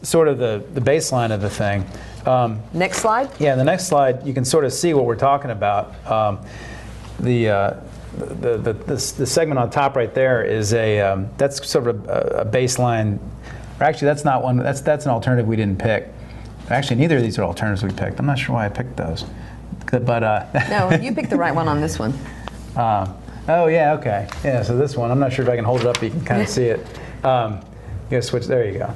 sort of the baseline of the thing. Next slide. Yeah, the next slide, you can sort of see what we're talking about. the segment on top right there is that's sort of a baseline. Or actually, that's not one. That's an alternative we didn't pick. Actually, neither of these are alternatives we picked. I'm not sure why I picked those. But no, you picked the right one on this one. Oh yeah, okay. Yeah, so this one, I'm not sure if I can hold it up. You can kind of see it. You gotta switch. There you go.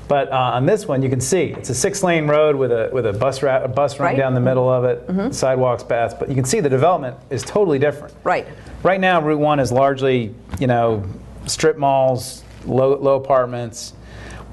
But on this one, you can see it's a 6-lane road with a bus run down the middle of it, sidewalks, paths. But you can see the development is totally different. Right. Right now, Route 1 is largely, strip malls, low apartments.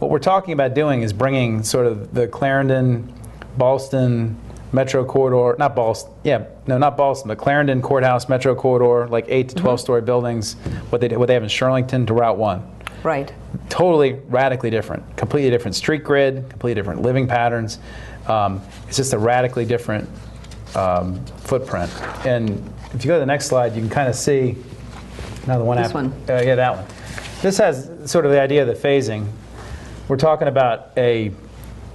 What we're talking about doing is bringing sort of the Clarendon, Ballston Metro Corridor, not Ballston, but Clarendon Courthouse Metro Corridor, like 8 to 12-story buildings, what they have in Shirlington, to Route 1. Right. Totally, radically different. Completely different street grid, completely different living patterns. It's just a radically different footprint. And if you go to the next slide, you can kind of see another one. This one. Yeah, that one. This has sort of the idea of the phasing. We're talking about a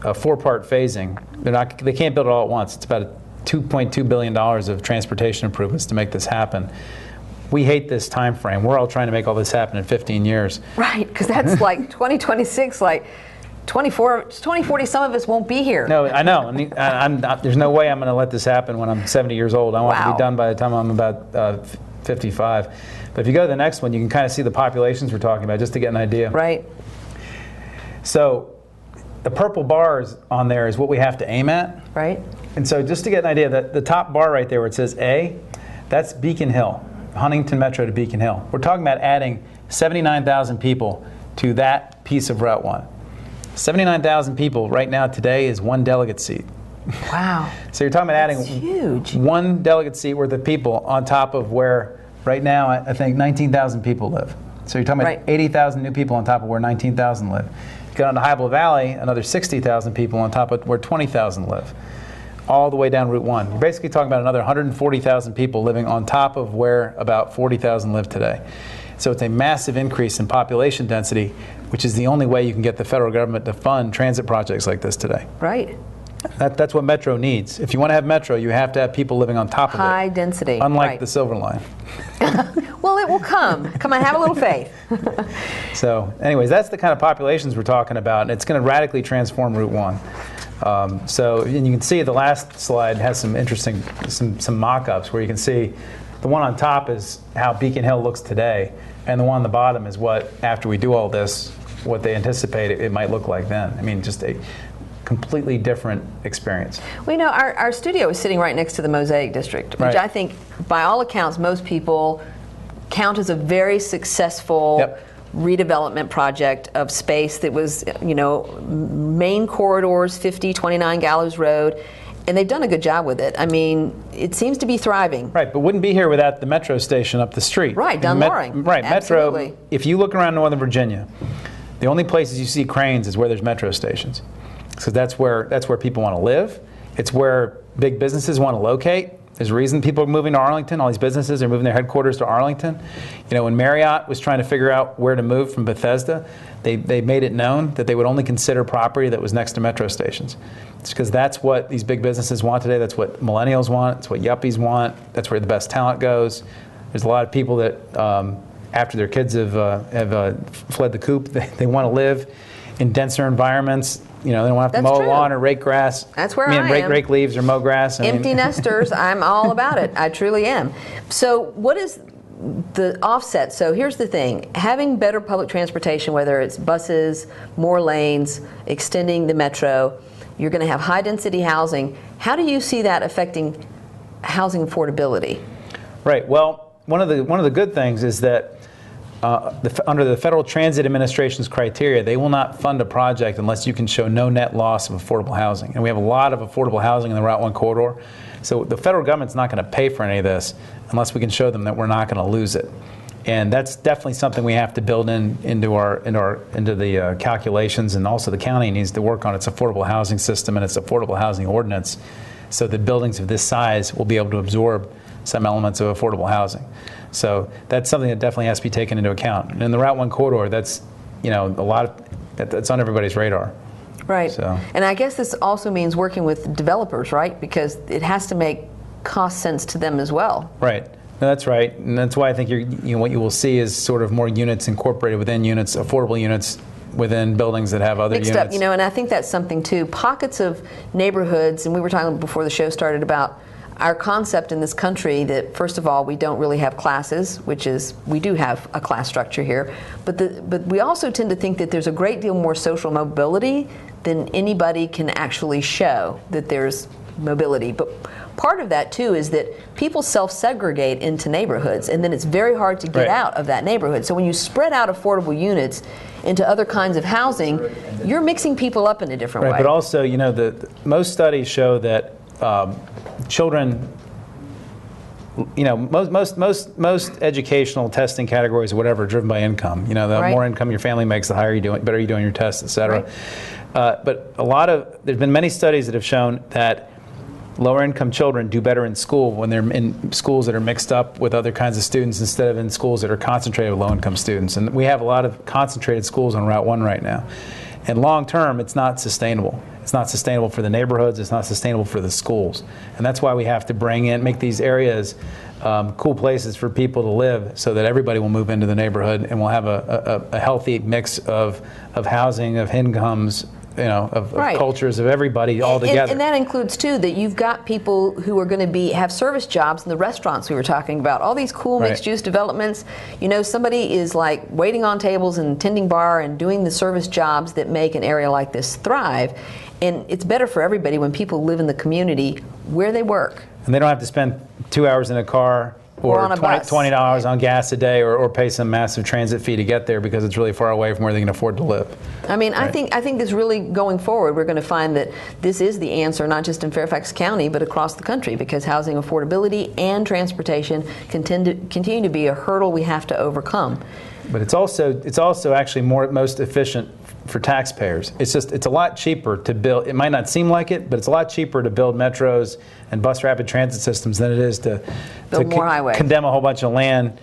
4-part phasing. They can't build it all at once. It's about $2.2 billion of transportation improvements to make this happen. We hate this time frame. We're all trying to make all this happen in 15 years. Right, because that's like 2026, like 2040, some of us won't be here. No, I know. There's no way I'm going to let this happen when I'm 70 years old. I want it to be done by the time I'm about 55. But if you go to the next one, you can kind of see the populations we're talking about, just to get an idea. Right. So the purple bars on there is what we have to aim at. Right. And so just to get an idea, the top bar right there where it says A, that's Beacon Hill, Huntington Metro to Beacon Hill. We're talking about adding 79,000 people to that piece of Route 1. 79,000 people right now today is 1 delegate seat. Wow. So you're talking about adding huge. 1 delegate seat worth of people on top of where right now I think 19,000 people live. So you're talking about 80,000 new people on top of where 19,000 live. You go down to Hybel Valley, another 60,000 people on top of where 20,000 live. All the way down Route 1. You're basically talking about another 140,000 people living on top of where about 40,000 live today. So it's a massive increase in population density, which is the only way you can get the federal government to fund transit projects like this today. Right. That's what Metro needs. If you want to have Metro, you have to have people living on top of it. High density. Unlike the Silver Line. Well, it will come. Come on, have a little faith. So anyways, that's the kind of populations we're talking about, and it's going to radically transform Route 1. And you can see the last slide has some interesting, some mock-ups where you can see the one on top is how Beacon Hill looks today, and the one on the bottom is what, after we do all this, what they anticipate it might look like then. I mean, just a completely different experience. Well, our studio is sitting right next to the Mosaic District, which I think, by all accounts, most people count as a very successful redevelopment project of space that was, main corridors, 5029 Gallows Road, and they've done a good job with it. I mean, it seems to be thriving. Right, but wouldn't be here without the Metro station up the street. Right, Dunloring. Right, absolutely. Metro, if you look around Northern Virginia, the only places you see cranes is where there's Metro stations. So that's where people want to live. It's where big businesses want to locate. There's a reason people are moving to Arlington. All these businesses are moving their headquarters to Arlington. When Marriott was trying to figure out where to move from Bethesda, they made it known that they would only consider property that was next to Metro stations. It's because that's what these big businesses want today. That's what millennials want. It's what yuppies want. That's where the best talent goes. There's a lot of people that, after their kids have fled the coop, they want to live in denser environments. They don't have to mow a lawn or rake grass. That's where I am. Rake leaves or mow grass. Empty nesters, I'm all about it. I truly am. So what is the offset? So here's the thing. Having better public transportation, whether it's buses, more lanes, extending the metro, you're going to have high density housing. How do you see that affecting housing affordability? Right. Well, one of the good things is that under the Federal Transit Administration's criteria, they will not fund a project unless you can show no net loss of affordable housing. And we have a lot of affordable housing in the Route 1 corridor. So the federal government's not going to pay for any of this unless we can show them that we're not going to lose it. And that's definitely something we have to build into the calculations, and also the county needs to work on its affordable housing system and its affordable housing ordinance, so that buildings of this size will be able to absorb some elements of affordable housing. So that's something that definitely has to be taken into account. And in the Route 1 corridor, that's that's on everybody's radar. Right. So. And I guess this also means working with developers, right? Because it has to make cost sense to them as well. Right. No, that's right, and that's why I think what you will see is sort of more units incorporated within units, affordable units within buildings that have other mixed units. up, and I think that's something too. Pockets of neighborhoods, and we were talking before the show started about our concept in this country that, first of all, we don't really have classes, which is, we do have a class structure here, but we also tend to think that there's a great deal more social mobility than anybody can actually show that there's mobility. But part of that too is that people self-segregate into neighborhoods, and then it's very hard to get out of that neighborhood. So when you spread out affordable units into other kinds of housing, you're mixing people up in a different way. But also, most studies show that children, most educational testing categories or whatever are driven by income. The more income your family makes, the higher you do, better you do on your tests, et cetera. But there's been many studies that have shown that lower income children do better in school when they're in schools that are mixed up with other kinds of students instead of in schools that are concentrated with low income students. And we have a lot of concentrated schools on Route 1 right now. And long term, it's not sustainable. It's not sustainable for the neighborhoods. It's not sustainable for the schools. And that's why we have to make these areas cool places for people to live, so that everybody will move into the neighborhood, and we'll have a healthy mix of housing, of incomes, of cultures, of everybody all together. And that includes too that you've got people who are going to have service jobs in the restaurants we were talking about. All these cool mixed-use developments. Somebody is like waiting on tables and tending bar and doing the service jobs that make an area like this thrive. And it's better for everybody when people live in the community where they work. And they don't have to spend 2 hours in a car or on a bus. $20 on gas a day, or pay some massive transit fee to get there because it's really far away from where they can afford to live. I mean, I think this really, going forward, we're going to find that this is the answer, not just in Fairfax County, but across the country, because housing affordability and transportation continue to be a hurdle we have to overcome. But it's also actually most efficient for taxpayers. It's a lot cheaper to build. It might not seem like it, but it's a lot cheaper to build metros and bus rapid transit systems than it is to more highways, condemn a whole bunch of land,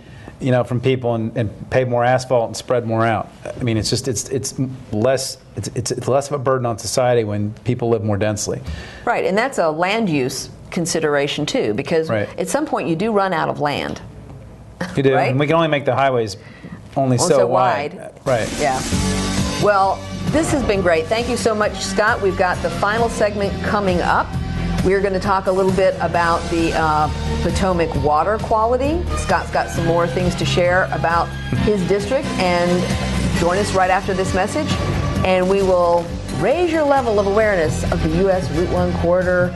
from people and pave more asphalt and spread more out. I mean, it's less of a burden on society when people live more densely. Right, and that's a land use consideration too, because at some point you do run out of land. You do, and we can only make the highways only so wide. Right. Yeah. Well, this has been great. Thank you so much, Scott. We've got the final segment coming up. We're going to talk a little bit about the Potomac water quality. Scott's got some more things to share about his district, and join us right after this message, and we will raise your level of awareness of the U.S. Route 1 Corridor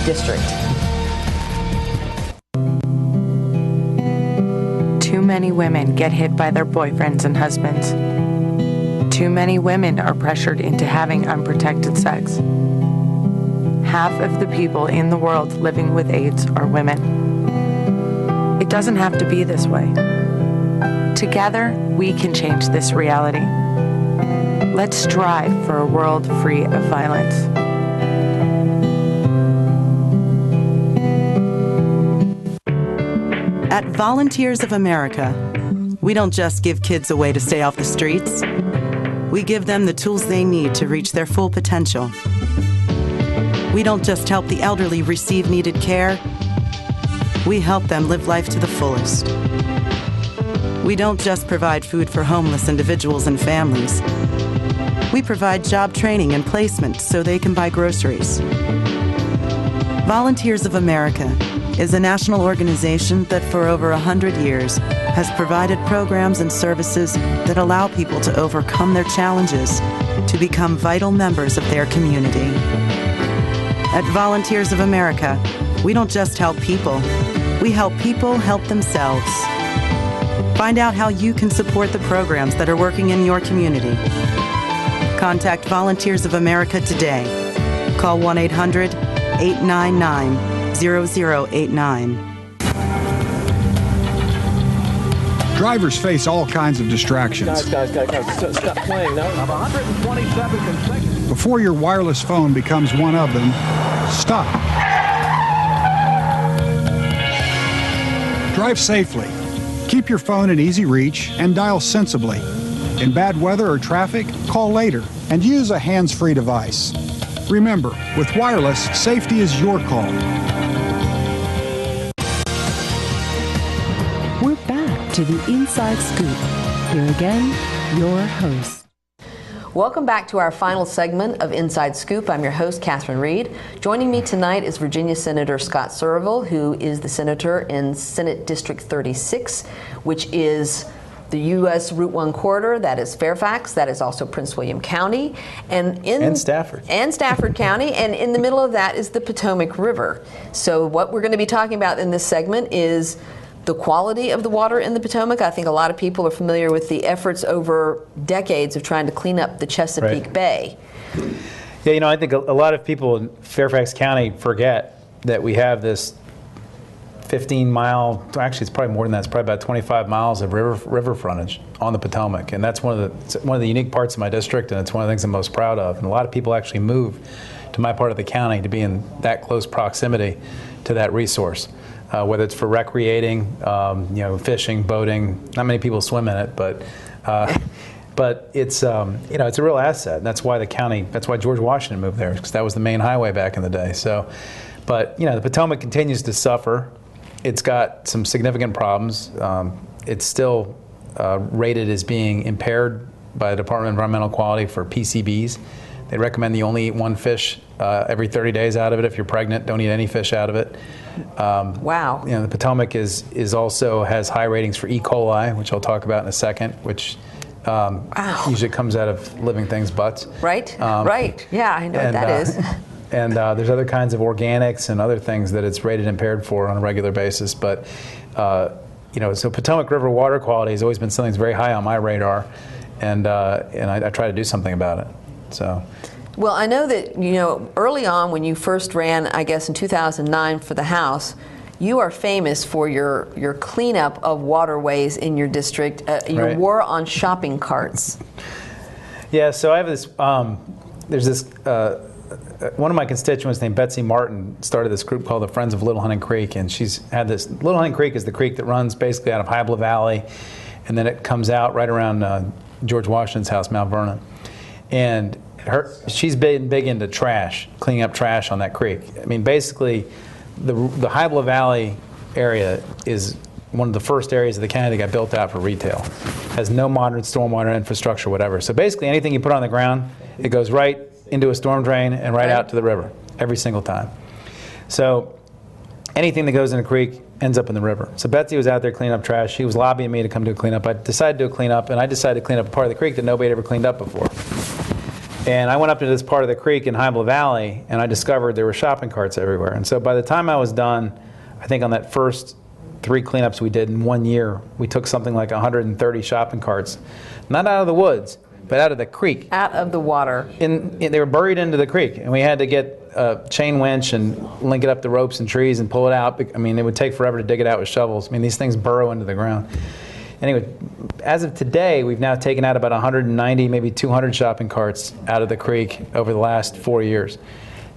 District. Too many women get hit by their boyfriends and husbands. Too many women are pressured into having unprotected sex. Half of the people in the world living with AIDS are women. It doesn't have to be this way. Together, we can change this reality. Let's strive for a world free of violence. At Volunteers of America, we don't just give kids a way to stay off the streets. We give them the tools they need to reach their full potential. We don't just help the elderly receive needed care. We help them live life to the fullest. We don't just provide food for homeless individuals and families. We provide job training and placement so they can buy groceries. Volunteers of America is a national organization that for over 100 years has provided programs and services that allow people to overcome their challenges to become vital members of their community. At Volunteers of America, we don't just help people, we help people help themselves. Find out how you can support the programs that are working in your community. Contact Volunteers of America today. Call 1-800-899-0089. Drivers face all kinds of distractions. Guys, stop playing. No. Of 127 consecutive. Before your wireless phone becomes one of them, stop. Drive safely. Keep your phone in easy reach and dial sensibly. In bad weather or traffic, call later and use a hands-free device. Remember, with wireless, safety is your call. to the Inside Scoop. Here again, your host. Welcome back to our final segment of Inside Scoop. I'm your host, Catherine Reed. Joining me tonight is Virginia Senator Scott Surovell, who is the senator in Senate District 36, which is the U.S. Route 1 corridor. That is Fairfax. That is also Prince William County. And Stafford. And Stafford County. And in the middle of that is the Potomac River. So what we're going to be talking about in this segment is the quality of the water in the Potomac. I think a lot of people are familiar with the efforts over decades of trying to clean up the Chesapeake Bay. Yeah, I think a lot of people in Fairfax County forget that we have this 15-mile, actually it's probably more than that, it's probably about 25 miles of river frontage on the Potomac. And that's one of the unique parts of my district, and it's one of the things I'm most proud of. And a lot of people actually move to my part of the county to be in that close proximity to that resource. Whether it's for recreating, fishing, boating. Not many people swim in it, but it's it's a real asset. And that's why that's why George Washington moved there, because that was the main highway back in the day. So, but the Potomac continues to suffer. It's got some significant problems. It's still rated as being impaired by the Department of Environmental Quality for PCBs. They recommend you only eat one fish every 30 days out of it. If you're pregnant, don't eat any fish out of it. Wow. The Potomac is also has high ratings for E. coli, which I'll talk about in a second, which usually comes out of living things' butts. Right. Right. Yeah, I know what that is. And there's other kinds of organics and other things that it's rated impaired for on a regular basis. But so Potomac River water quality has always been something that's very high on my radar, and I try to do something about it. So. Well, I know that, early on when you first ran, I guess in 2009 for the House, you are famous for your cleanup of waterways in your district, your war on shopping carts. Yeah, so I have this, there's this, one of my constituents named Betsy Martin started this group called the Friends of Little Hunting Creek, and she's had this, Little Hunting Creek is the creek that runs basically out of Hybla Valley, and then it comes out right around George Washington's house, Mount Vernon. And she's been big into trash, cleaning up trash on that creek. I mean, basically, the Hybla Valley area is one of the first areas of the county that got built out for retail. Has no modern stormwater infrastructure, whatever. So basically, anything you put on the ground, it goes right into a storm drain and right out to the river every single time. So anything that goes in a creek ends up in the river. So Betsy was out there cleaning up trash. She was lobbying me to come do a cleanup. I decided to do a cleanup, and I decided to clean up a part of the creek that nobody had ever cleaned up before. And I went up to this part of the creek in Hybla Valley, and I discovered there were shopping carts everywhere. And so by the time I was done, I think on that first 3 cleanups we did in 1 year, we took something like 130 shopping carts, not out of the woods, but out of the creek. Out of the water. They were buried into the creek, and we had to get a chain winch and link it up to ropes and trees and pull it out. I mean, it would take forever to dig it out with shovels. I mean, these things burrow into the ground. Anyway, as of today, we've now taken out about 190, maybe 200 shopping carts out of the creek over the last 4 years.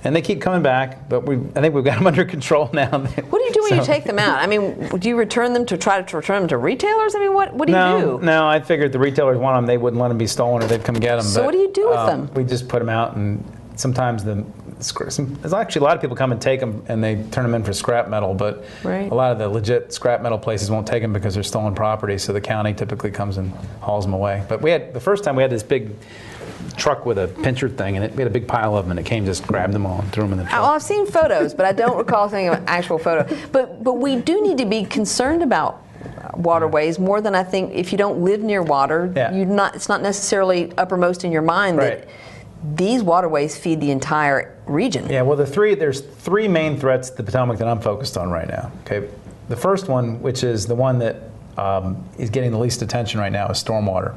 And they keep coming back, but I think we've got them under control now. What do you do when you take them out? I mean, do you return them to try to return them to retailers? I mean, what do you do? No, I figured the retailers want them, they wouldn't let them be stolen, or they'd come get them. So what do you do with them? We just put them out, and sometimes there's actually a lot of people come and take them, and they turn them in for scrap metal, but a lot of the legit scrap metal places won't take them because they're stolen property, so the county typically comes and hauls them away. But the first time we had this big truck with a pincher thing, and we had a big pile of them, and it came, just grabbed them all and threw them in the truck. Well, I've seen photos, but I don't recall seeing an actual photo. But we do need to be concerned about waterways more than I think. If you don't live near water, it's not necessarily uppermost in your mind that these waterways feed the entire region. Yeah, well, there's 3 main threats to the Potomac that I'm focused on right now. Okay, the first one, which is the one that is getting the least attention right now, is stormwater.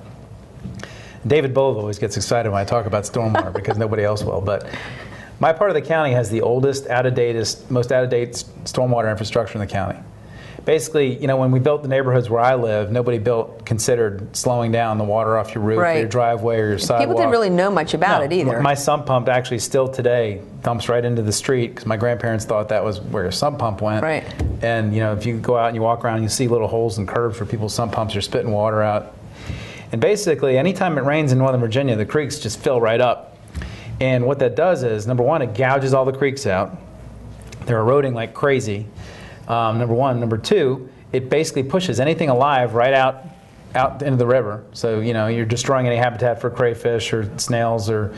David Bove always gets excited when I talk about stormwater because nobody else will. But my part of the county has the oldest, most out-of-date stormwater infrastructure in the county. Basically, when we built the neighborhoods where I live, nobody considered slowing down the water off your roof or your driveway or your sidewalk. People didn't really know much about it either. My sump pump actually still today dumps right into the street because my grandparents thought that was where a sump pump went. Right. And if you go out and you walk around, you see little holes and curves where people's sump pumps are spitting water out. And basically, anytime it rains in Northern Virginia, the creeks just fill right up. And what that does is, number one, it gouges all the creeks out. They're eroding like crazy. Number one. Number two, it basically pushes anything alive right out into the river. So, you know, you're destroying any habitat for crayfish or snails or,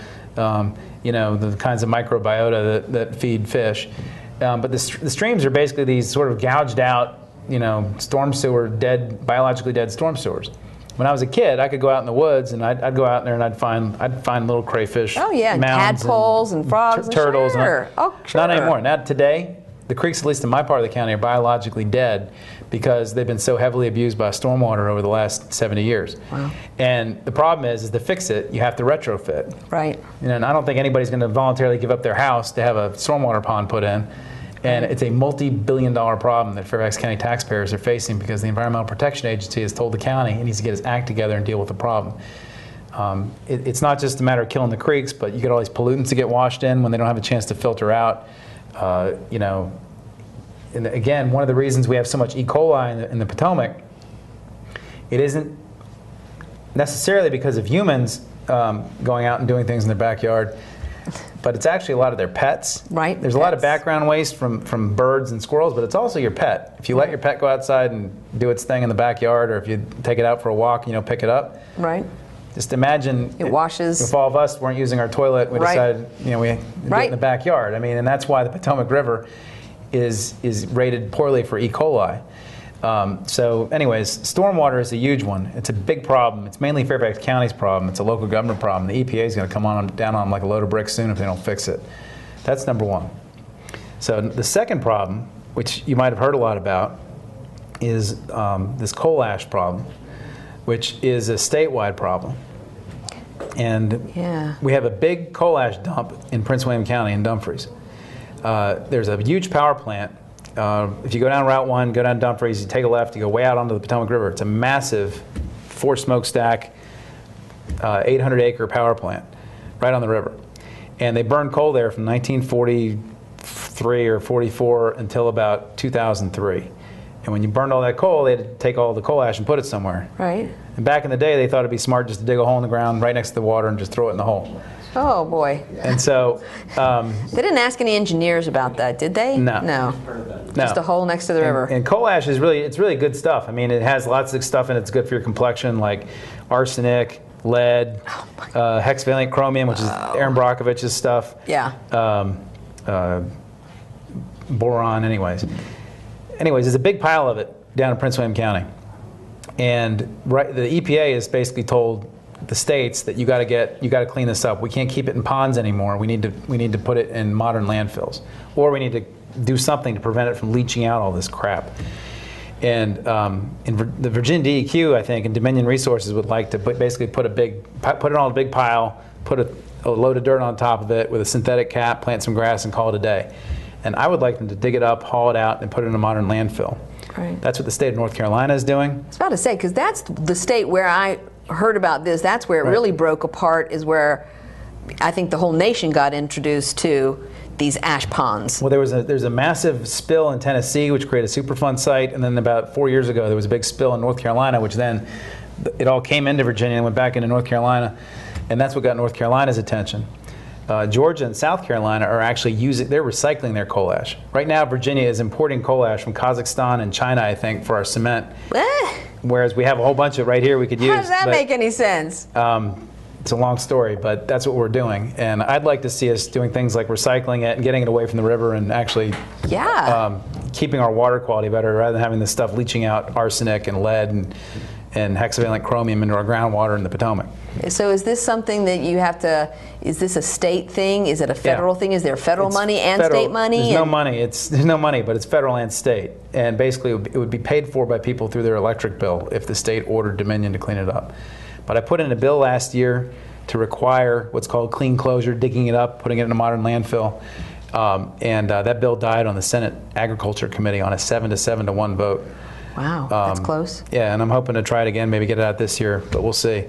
you know, the kinds of microbiota that feed fish. But the streams are basically these sort of gouged out, you know, storm sewer, biologically dead storm sewers. When I was a kid, I could go out in the woods and I'd go out there and I'd find little crayfish. Oh yeah, mounds tadpoles and frogs, and turtles. Sure. Not anymore. Now today, the creeks, at least in my part of the county, are biologically dead because they've been so heavily abused by stormwater over the last 70 years. Wow. And the problem is to fix it, you have to retrofit. Right. You know, and I don't think anybody's going to voluntarily give up their house to have a stormwater pond put in. And it's a multi-billion-dollar problem that Fairfax County taxpayers are facing because the Environmental Protection Agency has told the county it needs to get its act together and deal with the problem. It's not just a matter of killing the creeks, but you get all these pollutants that get washed in when they don't have a chance to filter out. You know, and again, one of the reasons we have so much E. coli in the Potomac, it isn't necessarily because of humans going out and doing things in their backyard, but it's actually a lot of their pets. Right. There's a lot of background waste from birds and squirrels, but it's also your pet. If you let your pet go outside and do its thing in the backyard, or if you take it out for a walk, you know, pick it up. Right. Just imagine it washes. If all of us weren't using our toilet, we decided, you know, we do it in the backyard. I mean, and that's why the Potomac River is rated poorly for E. coli. So anyways, stormwater is a huge one. It's a big problem. It's mainly Fairfax County's problem. It's a local government problem. The EPA is going to come down on them like a load of bricks soon if they don't fix it. That's number one. So the second problem, which you might have heard a lot about, is this coal ash problem, which is a statewide problem. And we have a big coal ash dump in Prince William County in Dumfries. There's a huge power plant. If you go down Route 1, go down Dumfries, you take a left, you go way out onto the Potomac River. It's a massive 4-smokestack, 800-acre power plant right on the river. And they burned coal there from 1943 or 44 until about 2003. And when you burned all that coal, they had to take all the coal ash and put it somewhere. Right. And back in the day, they thought it'd be smart just to dig a hole in the ground right next to the water and just throw it in the hole. Oh boy. And so they didn't ask any engineers about that, did they? No. No. Just a hole next to the river. And coal ash is really good stuff. I mean, it has lots of stuff in it that's good for your complexion, like arsenic, lead, hexavalent chromium, which is Aaron Brockovich's stuff. Yeah. Boron, anyways, there's a big pile of it down in Prince William County. And the EPA has basically told the states that you got to clean this up. We can't keep it in ponds anymore. We need to put it in modern landfills, or we need to do something to prevent it from leaching out all this crap. And in the Virginia DEQ, I think, and Dominion Resources would like to basically put it on a big pile, put a load of dirt on top of it with a synthetic cap, plant some grass, and call it a day. And I would like them to dig it up, haul it out, and put it in a modern landfill. Right. That's what the state of North Carolina is doing. I was about to say, because that's the state where I heard about this. That's where it really broke apart, is where I think the whole nation got introduced to these ash ponds. Well, there's a massive spill in Tennessee, which created a Superfund site, and then about 4 years ago, there was a big spill in North Carolina, which then it all came into Virginia and went back into North Carolina, and that's what got North Carolina's attention. Georgia and South Carolina are actually they're recycling their coal ash. Right now, Virginia is importing coal ash from Kazakhstan and China, I think, for our cement. Whereas we have a whole bunch of it right here we could use. How does that make any sense? It's a long story, but that's what we're doing. And I'd like to see us doing things like recycling it and getting it away from the river and actually keeping our water quality better rather than having this stuff leaching out arsenic and lead and hexavalent chromium into our groundwater in the Potomac. So is this something that you have to, is this a state thing? Is it a federal thing? Is there federal money and state money? There's no money. There's no money, but it's federal and state. And basically it would be paid for by people through their electric bill if the state ordered Dominion to clean it up. But I put in a bill last year to require what's called clean closure, digging it up, putting it in a modern landfill. And that bill died on the Senate Agriculture Committee on a 7 to 1 vote. Wow, that's close. Yeah, and I'm hoping to try it again, maybe get it out this year, but we'll see.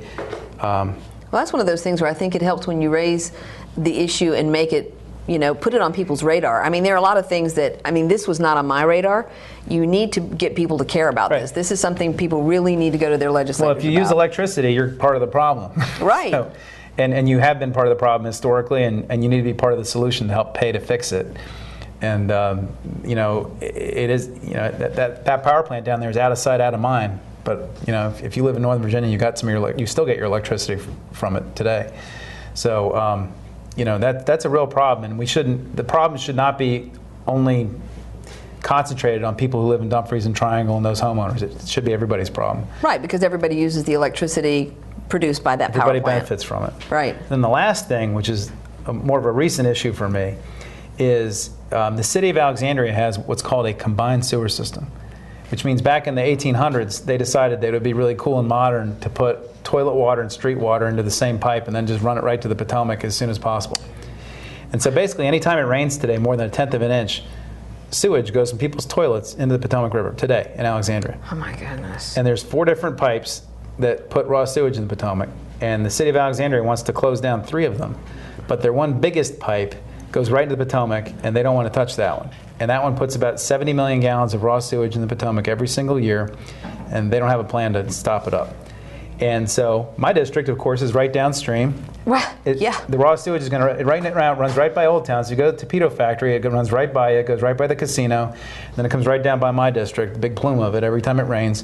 Well, that's one of those things where I think it helps when you raise the issue and make it, put it on people's radar. I mean, there are a lot of things that, this was not on my radar. You need to get people to care about this. This is something people really need to go to their legislators Well, if you use electricity, you're part of the problem. Right. So, and you have been part of the problem historically, and you need to be part of the solution to help pay to fix it. And you know, it is, you know, that power plant down there is out of sight, out of mind. But you know, if you live in Northern Virginia, you still get your electricity from it today. So you know, that's a real problem, and the problem should not be only concentrated on people who live in Dumfries and Triangle and those homeowners. It should be everybody's problem. Right, because everybody uses the electricity produced by that power plant. Everybody benefits from it. Right. Then the last thing, which is more of a recent issue for me, is the city of Alexandria has what's called a combined sewer system, which means back in the 1800s, they decided that it would be really cool and modern to put toilet water and street water into the same pipe and then just run it right to the Potomac as soon as possible. And so basically, anytime it rains today, more than 1/10 of an inch, sewage goes from people's toilets into the Potomac River today in Alexandria. Oh my goodness. And there's 4 different pipes that put raw sewage in the Potomac. And the city of Alexandria wants to close down 3 of them. But their one biggest pipe goes right into the Potomac, and they don't want to touch that one. And that one puts about 70 million gallons of raw sewage in the Potomac every single year, and they don't have a plan to stop it up. And so my district, of course, is right downstream. Well, yeah. The raw sewage is going to runs right by Old Town. So you go to the torpedo factory, it runs right by it, goes right by the casino, then it comes right down by my district, the big plume of it every time it rains.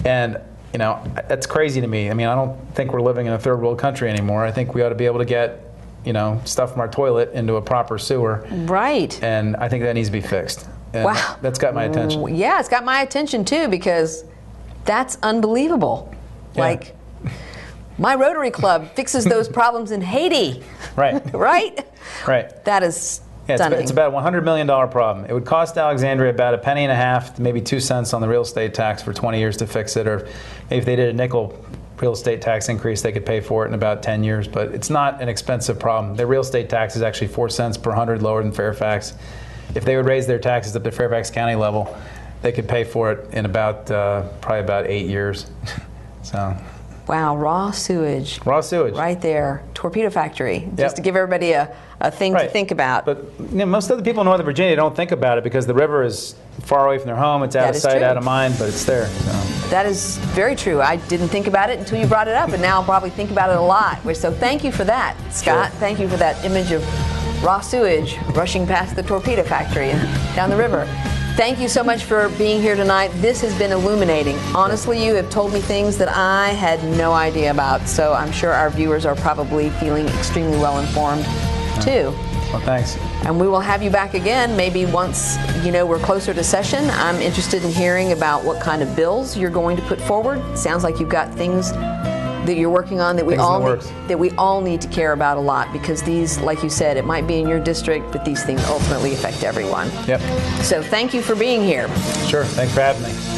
And you know, that's crazy to me. I mean, I don't think we're living in a third world country anymore. I think we ought to be able to get, you know, stuff from our toilet into a proper sewer. Right. And I think that needs to be fixed. And wow. That's got my attention. Yeah, it's got my attention too, because that's unbelievable. Yeah. Like, my Rotary Club fixes those problems in Haiti. Right. Right? Right. That is yeah, stunning. It's about a $100 million problem. It would cost Alexandria about $0.015 to maybe 2 cents on the real estate tax for 20 years to fix it, or maybe if they did a nickel real estate tax increase, they could pay for it in about 10 years. But it's not an expensive problem. Their real estate tax is actually 4 cents per 100 lower than Fairfax. If they would raise their taxes up to Fairfax County level, they could pay for it in about probably about 8 years. So. Wow, raw sewage. Raw sewage. Right there. Torpedo factory. Just Yep. to give everybody a thing right. to think about. But you know, most of the people in Northern Virginia don't think about it because the river is far away from their home. It's out of sight, out of mind, but it's there. So. That is very true. I didn't think about it until you brought it up, and now I'll probably think about it a lot. So thank you for that, Scott. Sure. Thank you for that image of raw sewage rushing past the torpedo factory and down the river. Thank you so much for being here tonight. This has been illuminating. Honestly, you have told me things that I had no idea about, so I'm sure our viewers are probably feeling extremely well informed too. Well, thanks. And we will have you back again, maybe once, you know, we're closer to session. I'm interested in hearing about what kind of bills you're going to put forward. Sounds like you've got things that you're working on that we all need to care about a lot, because these, like you said, it might be in your district, but these things ultimately affect everyone. Yep. So thank you for being here. Sure. Thanks for having me.